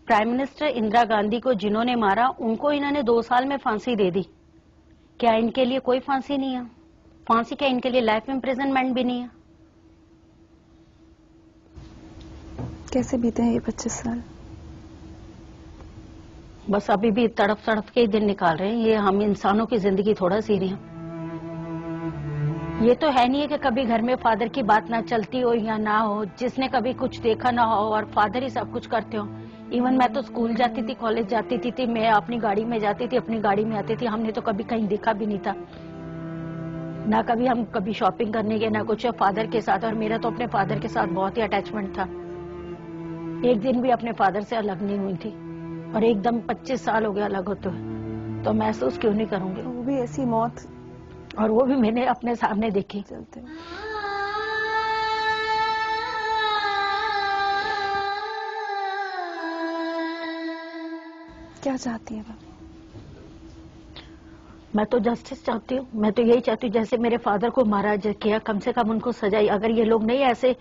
Prime minister Indira Gandhi को जिन्होंने मारा उनको इन्होंने 2 साल में फांसी दे दी। क्या इनके लिए कोई फांसी नहीं है? फांसी क्या इनके लिए लाइफ इम्प्रिजनमेंट भी नहीं है? कैसे बीते हैं ये 25 साल? बस अभी भी तड़प तड़प के ही दिन निकाल रहे हैं। ये हम इंसानों की जिंदगी थोड़ा सी रही हैं। ये तो है नहीं है कि कभी घर में फादर की बात ना चलती हो या ना हो, जिसने कभी कुछ देखा ना हो और फादर ही सब कुछ करते हो। इवन मैं तो स्कूल जाती थी, कॉलेज जाती थी, मैं अपनी गाड़ी में जाती थी, अपनी गाड़ी में आती थी। हमने तो कभी कहीं देखा भी नहीं था ना, हम कभी शॉपिंग करने गए ना कुछ, फादर के साथ। और मेरा तो अपने फादर के साथ बहुत ही अटैचमेंट था। एक दिन भी अपने फादर से अलग नहीं हुई थी और एकदम 25 साल हो गया अलग होते हुए, तो महसूस क्यों नहीं करूंगी? वो भी ऐसी मौत, और वो भी मैंने अपने सामने देखी। चलते क्या चाहती है? मैं तो जस्टिस चाहती हूँ। मैं तो यही चाहती हूँ जैसे मेरे फादर को मारा किया, कम से कम उनको सजाई। अगर ये लोग नहीं ऐसे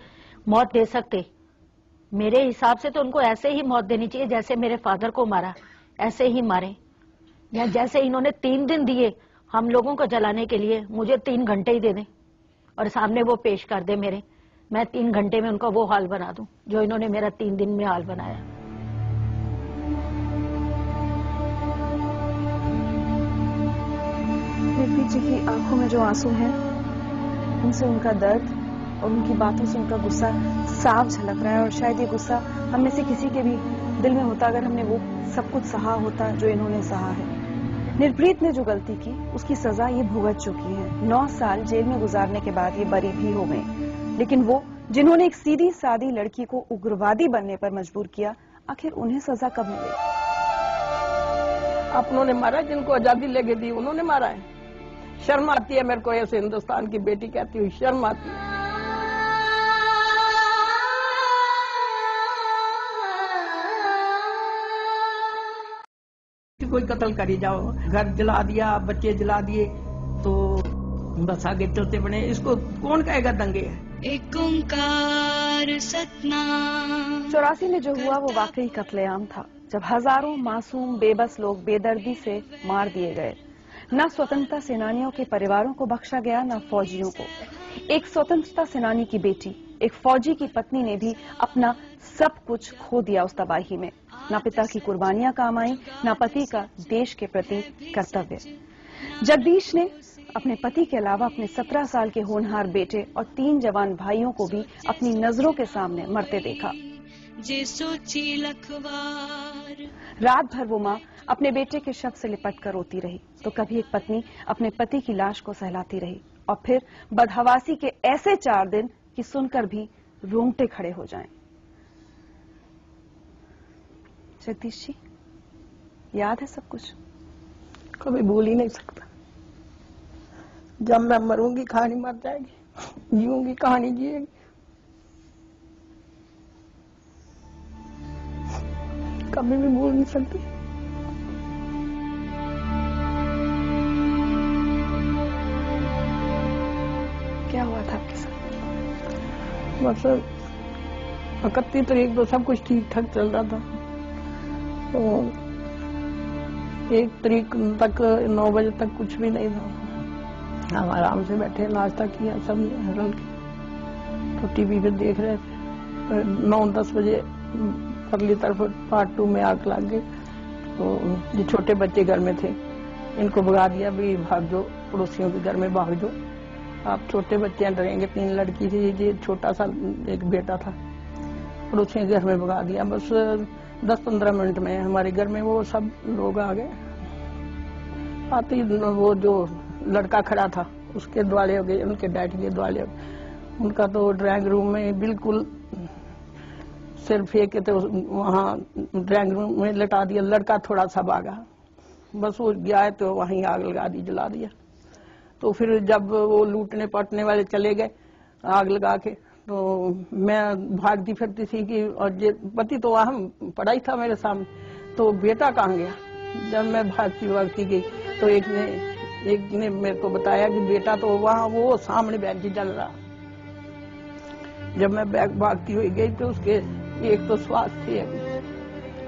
मौत दे सकते, मेरे हिसाब से तो उनको ऐसे ही मौत देनी चाहिए जैसे मेरे फादर को मारा, ऐसे ही मारे। या जैसे इन्होंने 3 दिन दिए हम लोगों को जलाने के लिए, मुझे 3 घंटे ही दे दें और सामने वो पेश कर दे मेरे, मैं 3 घंटे में उनका वो हाल बना दूं जो इन्होंने मेरा 3 दिन में हाल बनाया। निर्भीत जी की आंखों में जो आंसू हैं, उनसे उनका दर्द और उनकी बातों से उनका गुस्सा साफ झलक रहा है। और शायद ये गुस्सा हम में से किसी के भी दिल में होता अगर हमने वो सब कुछ सहा होता जो इन्होंने सहा है। निर्भीत ने जो गलती की उसकी सजा ये भुगत चुकी है। 9 साल जेल में गुजारने के बाद ये बरी भी हो गई। लेकिन वो जिन्होंने एक सीधी सादी लड़की को उग्रवादी बनने पर मजबूर किया, आखिर उन्हें सजा कब मिलेगी? अपनों ने मारा, जिनको आजादी लेके दी उन्होंने मारा है। शर्म आती है मेरे को, ऐसे हिंदुस्तान की बेटी कहती हूँ, शर्म आती है। कोई कत्ल करी जाओ, घर जला दिया, बच्चे जला दिए, तो बस आगे चलते बने। इसको कौन कहेगा दंगे है? एक ओंकार सतनाम। 84 में जो हुआ वो वाकई कत्लेआम था, जब हजारों मासूम बेबस लोग बेदर्दी से मार दिए गए। न स्वतंत्रता सेनानियों के परिवारों को बख्शा गया, न फौजियों को। एक स्वतंत्रता सेनानी की बेटी, एक फौजी की पत्नी ने भी अपना सब कुछ खो दिया उस तबाही में। न पिता की कुर्बानियां काम आई, न पति का देश के प्रति कर्तव्य। जगदीश ने अपने पति के अलावा अपने 17 साल के होनहार बेटे और 3 जवान भाइयों को भी अपनी नजरों के सामने मरते देखा। रात भर वो माँ अपने बेटे के शव से लिपट कर रोती रही, तो कभी एक पत्नी अपने पति की लाश को सहलाती रही। और फिर बदहवासी के ऐसे 4 दिन कि सुनकर भी रोंगटे खड़े हो जाएं। जगदीश जी, याद है सब कुछ? कभी भूल ही नहीं सकता। जब मैं मरूंगी कहानी मर जाएगी, जीऊंगी कहानी जिएगी। कभी भी भूल नहीं सकती। क्या हुआ था आपके साथ? बस 31 तारीख तो सब कुछ ठीक ठाक चल रहा था, तो 1 तारीख तक 9 बजे तक कुछ भी नहीं था। हम आराम से बैठे, नाश्ता किया सब रल के, तो टीवी पे देख रहे थे। 9-10 बजे अगली तरफ पार्ट 2 में आग लग गई। तो जो छोटे बच्चे घर में थे इनको भगा दिया, भी भाग जाओ, पड़ोसियों के घर में भाग जाओ, आप छोटे बच्चे डरेंगे। 3 लड़की थी, ये छोटा सा एक बेटा था, पड़ोसियों के घर में भगा दिया। बस 10-15 मिनट में हमारे घर में वो सब लोग आ गए। आते ही वो जो लड़का खड़ा था उसके द्वाले हो गए, उनके डैडी के द्वाले हो गए। उनका तो ड्राइंग रूम में बिल्कुल सिर फेंक के तो वहाँ ड्राइंग रूम में लटा दिया। लड़का थोड़ा सा भागा, बस वो गया तो वहीं आग लगा दी, जला दिया। तो फिर जब वो लूटने पटने वाले चले गए आग लगा के, तो मैं भागती फिरती थी कि, और ये पति तो वहाँ पड़ा ही था मेरे सामने, तो बेटा कहाँ गया? जब मैं भागती गई तो एक ने मेरे को बताया कि बेटा तो वहाँ वो सामने बैग जल रहा। जब मैं बैग भागती हुई गई तो उसके एक तो श्वास थी,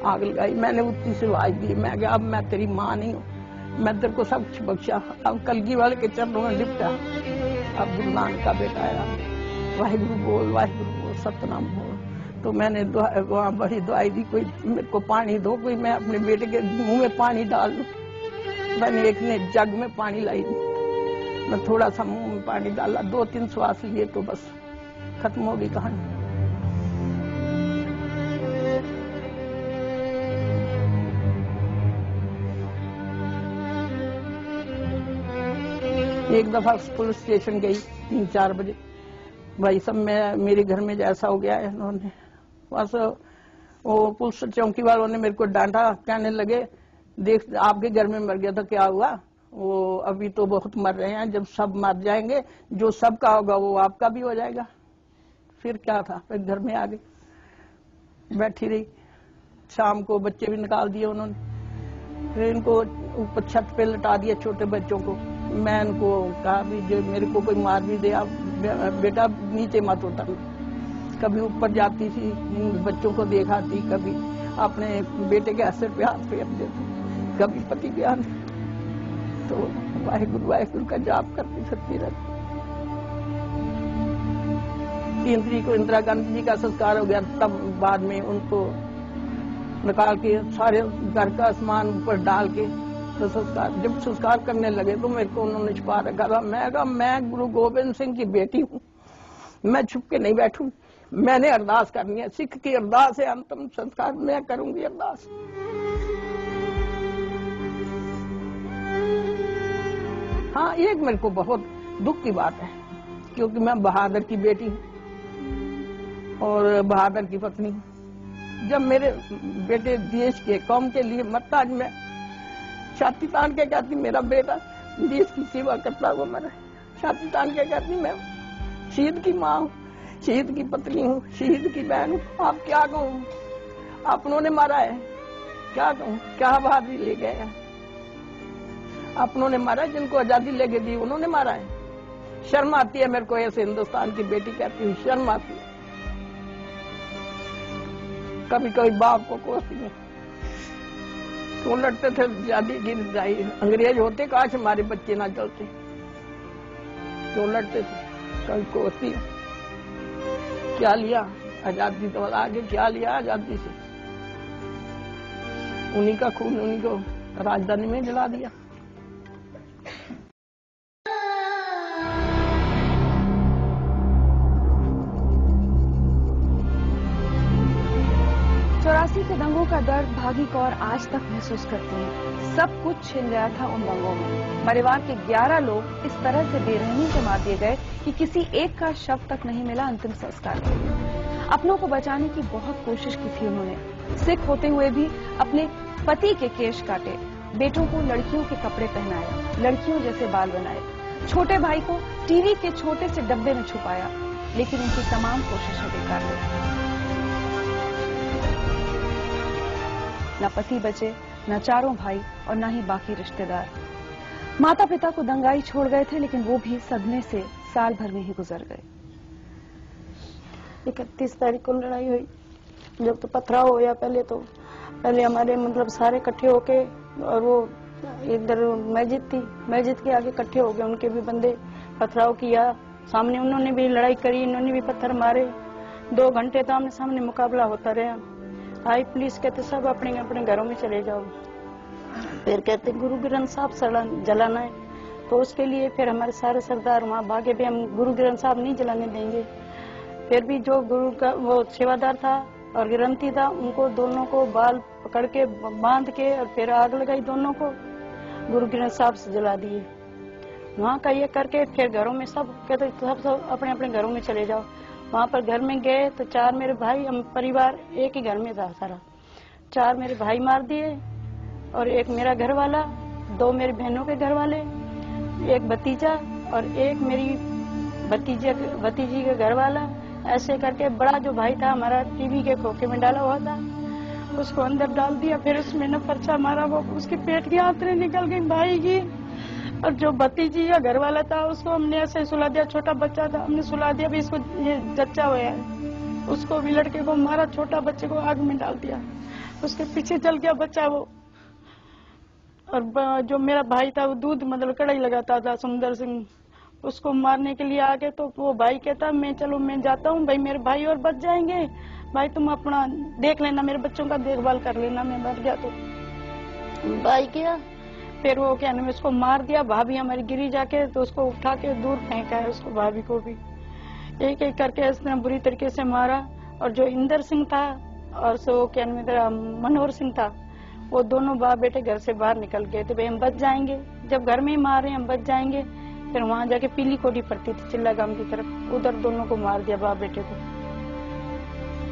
आग लगाई। मैंने उतनी से आवाज दी, मैं कहा अब मैं तेरी माँ नहीं हूँ, मैं तेरे को सब कुछ बख्शा, अब कलगी वाले के चरणों में लिपटा। अब गुरु नानक का बेटा आया, वाहिगुरु बोल सतनाम बोल। तो मैंने वहाँ बड़ी दुआई दी, कोई मेरे को पानी दो, कोई मैं अपने बेटे के मुंह में पानी डाल दूं। मैंने एक ने जग में पानी लाई, मैं थोड़ा सा मुंह में पानी डाला, 2-3 श्वास लिए तो बस खत्म हो गई कहानी। एक दफा पुलिस स्टेशन गई 3-4 बजे, भाई सब मेरे घर में जैसा हो गया है, इन्होंने बस वो पुलिस चौकी वालों ने मेरे को डांटा, कहने लगे देख आपके घर में मर गया था, क्या हुआ? वो अभी तो बहुत मर रहे हैं, जब सब मर जाएंगे जो सबका होगा वो आपका भी हो जाएगा। फिर क्या था, फिर घर में आ गई, बैठी रही। शाम को बच्चे भी निकाल दिए उन्होंने, फिर इनको ऊपर छत पे लटा दिया छोटे बच्चों को। मैं इनको कहा भी जो मेरे को कोई मार भी दे, आप बेटा नीचे मत उतर। कभी ऊपर जाती थी, बच्चों को देखाती, कभी अपने बेटे के सिर पे हाथ फेर देती, कभी पति के हाथ। तो वाहिगुरु का जाप करती फिरती रहती। 3 तारीख को इंदिरा गांधी जी का संस्कार हो गया, तब बाद में उनको निकाल के सारे घर का सामान ऊपर डाल के तो जब संस्कार करने लगे तो मेरे को उन्होंने छुपा रखा था। मैं कहा मैं गुरु गोबिंद सिंह की बेटी हूँ, मैं छुप के नहीं बैठूं, मैंने अरदास करनी है, सिख की अरदास है, अंतिम संस्कार मैं करूंगी अरदास। हाँ, एक मेरे को बहुत दुख की बात है, क्योंकि मैं बहादुर की बेटी हूँ और बहादुर की पत्नी हूँ। जब मेरे बेटे देश के कौम के लिए मरता, आज मैं छाती तान के कहती मेरा बेटा देश की सेवा करता हुआ मरा। छाती तान के कहती मैं शहीद की माँ हूँ, शहीद की पत्नी हूँ, शहीद की बहन हूँ। आप क्या कहूँ, अपनों ने मारा है, क्या कहूँ, क्या बहादुरी ले गए हैं। अपनों ने मारा, जिनको आजादी लेके दी उन्होंने मारा है। शर्म आती है मेरे को, ऐसे हिंदुस्तान की बेटी कहती हूँ, शर्म आती है। कभी कभी बाप को कोसती है, तो लड़ते थे आजादी की लड़ाई, अंग्रेज होते काश हमारे बच्चे ना चलते, तो लड़ते थे। कभी कोसती है, क्या लिया आजादी, तो आगे क्या लिया आजादी से, उन्हीं का खून उन्हीं को राजधानी में जला दिया। के दंगों का दर्द भागी कौर आज तक महसूस करती है। सब कुछ छिन गया था उन दंगों में। परिवार के 11 लोग इस तरह से बेरहमी से मार दिए गए कि किसी एक का शव तक नहीं मिला अंतिम संस्कार के लिए। अपनों को बचाने की बहुत कोशिश की थी उन्होंने। सिख होते हुए भी अपने पति के केश काटे, बेटों को लड़कियों के कपड़े पहनाए, लड़कियों जैसे बाल बनाए, छोटे भाई को टीवी के छोटे से डब्बे में छुपाया, लेकिन उनकी तमाम कोशिशें बेकार रही। न पति बचे, न चारों भाई और न ही बाकी रिश्तेदार। माता पिता को दंगाई छोड़ गए थे, लेकिन वो भी सदमे से साल भर में ही गुजर गए। 31 तारीख को लड़ाई हुई, जब तो पथराव होया पहले हमारे मतलब सारे इकट्ठे होके, और वो इधर मस्जिद थी, मस्जिद के आगे इकट्ठे हो गए, उनके भी बंदे पथराव किया, सामने उन्होंने भी लड़ाई करी, इन्होंने भी पत्थर मारे। 2 घंटे तो आमने सामने मुकाबला होता रहा। आई पुलिस कहते सब अपने अपने घरों में चले जाओ। फिर कहते गुरु ग्रंथ साहब जलाना है, तो उसके लिए फिर हमारे सारे सरदार वहाँ भागे भी, हम गुरु ग्रंथ साहब नहीं जलाने देंगे। फिर भी जो गुरु का वो सेवादार था और ग्रंथी था, उनको दोनों को बाल पकड़ के बांध के और फिर आग लगाई, दोनों को गुरु ग्रंथ साहब से जला दिए। वहाँ का ये करके फिर घरों में सब कहते सब अपने अपने घरों में चले जाओ। वहाँ पर घर में गए तो 4 मेरे भाई, हम परिवार एक ही घर में था सारा, 4 मेरे भाई मार दिए और एक मेरा घर वाला, 2 मेरी बहनों के घर वाले, एक भतीजा और एक मेरी भतीजी का घर वाला। ऐसे करके बड़ा जो भाई था हमारा टीवी के खोखे में डाला हुआ था, उसको अंदर डाल दिया। फिर उसमें न पर्चा मारा, वो उसके पेट की आंतरें निकल गई भाई की। और जो भतीजी या घर वाला था उसको हमने ऐसे सुला दिया, छोटा बच्चा था, हमने सुला दिया भी इसको ये जच्चा हुआ है, उसको भी लड़के को मारा, छोटा बच्चे को आग में डाल दिया। उसके पीछे चल गया बच्चा वो। और जो मेरा भाई था वो दूध मतलब कढ़ाई लगाता था, सुंदर सिंह, उसको मारने के लिए आ गए। तो वो भाई कहता मैं जाता हूँ भाई, मेरे भाई और बच जाएंगे, भाई तुम अपना देख लेना, मेरे बच्चों का देखभाल कर लेना, मैं मर गया तो। भाई किया, फिर वो क्या नाम उसको मार दिया। भाभी हमारी गिरी जाके तो उसको उठा के दूर फेंका है, उसको भाभी को भी एक एक करके इसने बुरी तरीके से मारा। और जो इंदर सिंह था और सो क्या नाम मनोहर सिंह था, वो दोनों बाप बेटे घर से बाहर निकल गए थे, भाई हम बच जाएंगे, जब घर में ही मार रहे हैं हम बच जाएंगे। फिर वहां जाके पीली कोठी पड़ती थी चिल्ला गांव की तरफ, उधर दोनों को मार दिया बाप बेटे को।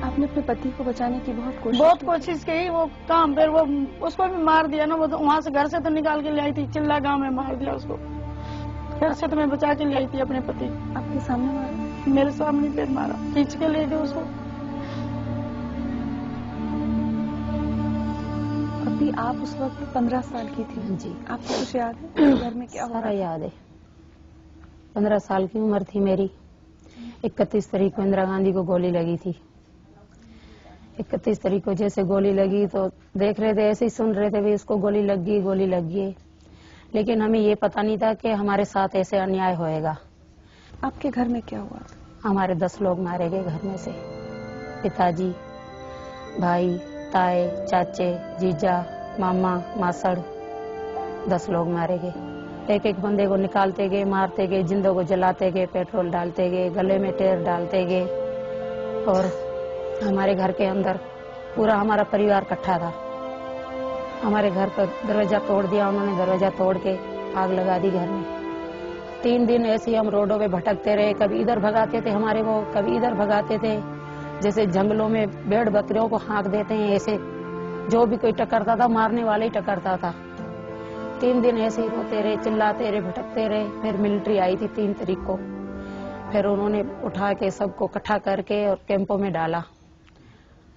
आपने अपने पति को बचाने की बहुत कोशिश की, वो काम फिर वो उसको भी मार दिया ना। वो तो वहां से घर से तो निकाल के ले आई थी, चिल्ला गांव में मार दिया उसको। घर से तो मैं बचा के ले आई थी अपने पति। आपके सामने मारा? मेरे सामने फिर मारा, खींच के ले गए उसको। अभी आप उस वक्त 15 साल की थी जी। आपको कुछ याद है घर में क्या सारा याद है। 15 साल की उम्र थी मेरी। 31 तारीख को इंदिरा गांधी को गोली लगी थी। 31 तारीख को जैसे गोली लगी तो देख रहे थे, ऐसे ही सुन रहे थे भी इसको गोली लग गई, लेकिन हमें ये पता नहीं था कि हमारे साथ ऐसे अन्याय होएगा। आपके घर में क्या हुआ? हमारे 10 लोग मारे गए घर में से। पिताजी, भाई, ताए, चाचे, जीजा, मामा, मासड़, 10 लोग मारे गए। एक एक बंदे को निकालते गए, मारते गए, जिंदों को जलाते गए, पेट्रोल डालते गए, गले में टेर डालते गए। और हमारे घर के अंदर पूरा हमारा परिवार इकट्ठा था। हमारे घर का दरवाजा तोड़ दिया उन्होंने, दरवाजा तोड़ के आग लगा दी घर में। 3 दिन ऐसे ही हम रोडों पे भटकते रहे, कभी इधर भगाते थे हमारे को, कभी इधर भगाते थे। जैसे जंगलों में भेड़ बकरियों को हाँक देते हैं, ऐसे जो भी कोई टकरता था मारने वाले ही टकरता था। 3 दिन ऐसे ही रोते रहे, चिल्लाते रहे, भटकते रहे। फिर मिलिट्री आई थी 3 तारीख को, फिर उन्होंने उठा के सबको इकट्ठा करके और कैंपों में डाला।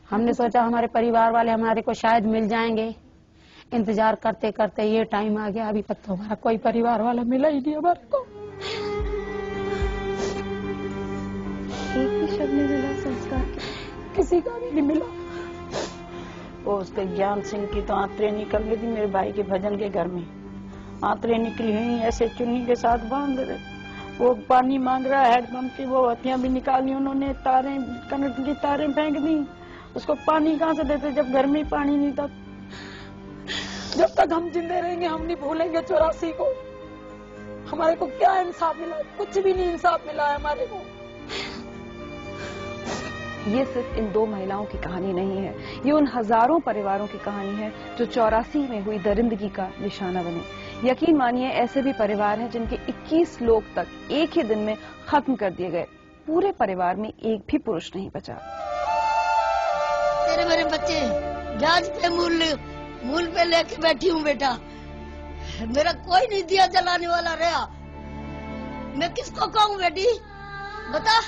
हमने सोचा हमारे परिवार वाले हमारे को शायद मिल जाएंगे। इंतजार करते करते ये टाइम आ गया, अभी तक तो हमारा कोई परिवार वाला मिला ही नहीं हमारे को। एक भी शब्द नहीं मिला, संस्कार किसी का भी नहीं मिला। वो उसके ज्ञान सिंह की तो आंतरें निकल गई थी मेरे भाई के भजन के घर में। आंतरें निकली हुई ऐसे चुन्नी के साथ बांध रहे। वो पानी मांग रहा है हैंडपंप की, वो हथियां भी निकाली उन्होंने, तारें कनेक्ट की तारें फेंक दी। उसको पानी कहाँ से देते जब घर में ही पानी नहीं था। जब तक हम जिंदे रहेंगे हम नहीं भूलेंगे 84 को। हमारे को क्या इंसाफ मिला? कुछ भी नहीं इंसाफ मिला है हमारे को। ये सिर्फ इन 2 महिलाओं की कहानी नहीं है, ये उन हजारों परिवारों की कहानी है जो 84 में हुई दरिंदगी का निशाना बने। यकीन मानिए ऐसे भी परिवार हैं जिनके 21 लोग तक एक ही दिन में खत्म कर दिए गए। पूरे परिवार में एक भी पुरुष नहीं बचा। तेरे मेरे बच्चे ब्याज पे मूल पे लेके बैठी हूँ बेटा। मेरा कोई नहीं दिया जलाने वाला रहा। मैं किसको कहूँ बेटी, बता।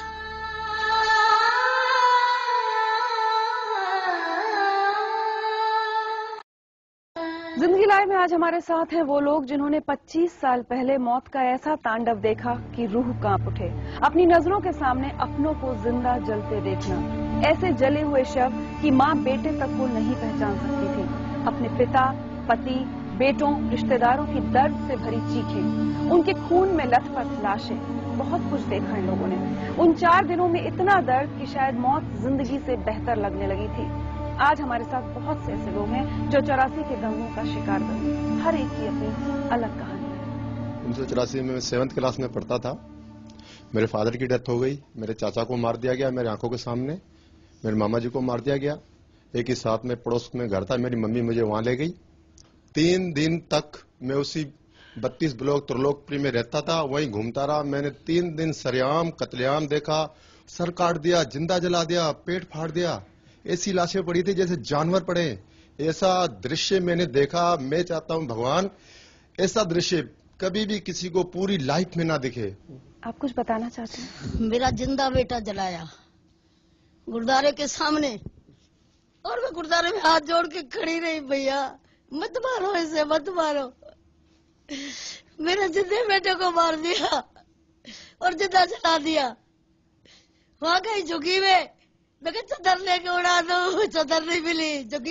जिंदगी लाइव में आज हमारे साथ हैं वो लोग जिन्होंने 25 साल पहले मौत का ऐसा तांडव देखा कि रूह कांप उठे। अपनी नजरों के सामने अपनों को जिंदा जलते देखना, ऐसे जले हुए शव कि माँ बेटे तक को नहीं पहचान सकती थी। अपने पिता, पति, बेटों, रिश्तेदारों की दर्द से भरी चीखें, उनके खून में लथपथ लाशें, बहुत कुछ देखा इन लोगों ने। उन 4 दिनों में इतना दर्द कि शायद मौत जिंदगी से बेहतर लगने लगी थी। आज हमारे साथ बहुत से ऐसे लोग हैं जो 84 के दंगों का शिकार बने। हर एक की अपनी अलग कहानी है। 1984 में मैं 7th क्लास में पढ़ता था। मेरे फादर की डेथ हो गई, मेरे चाचा को मार दिया गया मेरे आंखों के सामने, मेरे मामा जी को मार दिया गया। एक ही साथ में पड़ोस में घर था, मेरी मम्मी मुझे वहां ले गई। 3 दिन तक मैं उसी 32 ब्लॉक त्रिलोकपुरी में रहता था, वहीं घूमता रहा। मैंने 3 दिन सरेआम कत्लेआम देखा। सर काट दिया, जिंदा जला दिया, पेट फाड़ दिया, ऐसी लाशें पड़ी थी जैसे जानवर पड़े। ऐसा दृश्य मैंने देखा। मैं चाहता हूं भगवान ऐसा दृश्य कभी भी किसी को पूरी लाइफ में ना दिखे। आप कुछ बताना चाहते हैं? मेरा जिंदा बेटा जलाया गुरुद्वारे के सामने, और मैं गुरुद्वारे में हाथ जोड़ के खड़ी रही, भैया मत मारो, इसे मत मारो। मेरे जिंदे बेटे को मार दिया और जिंदा जला दिया। वहां गई झुकी में, मैं चदर लेके उड़ा दो, चदर नहीं मिली। झुकी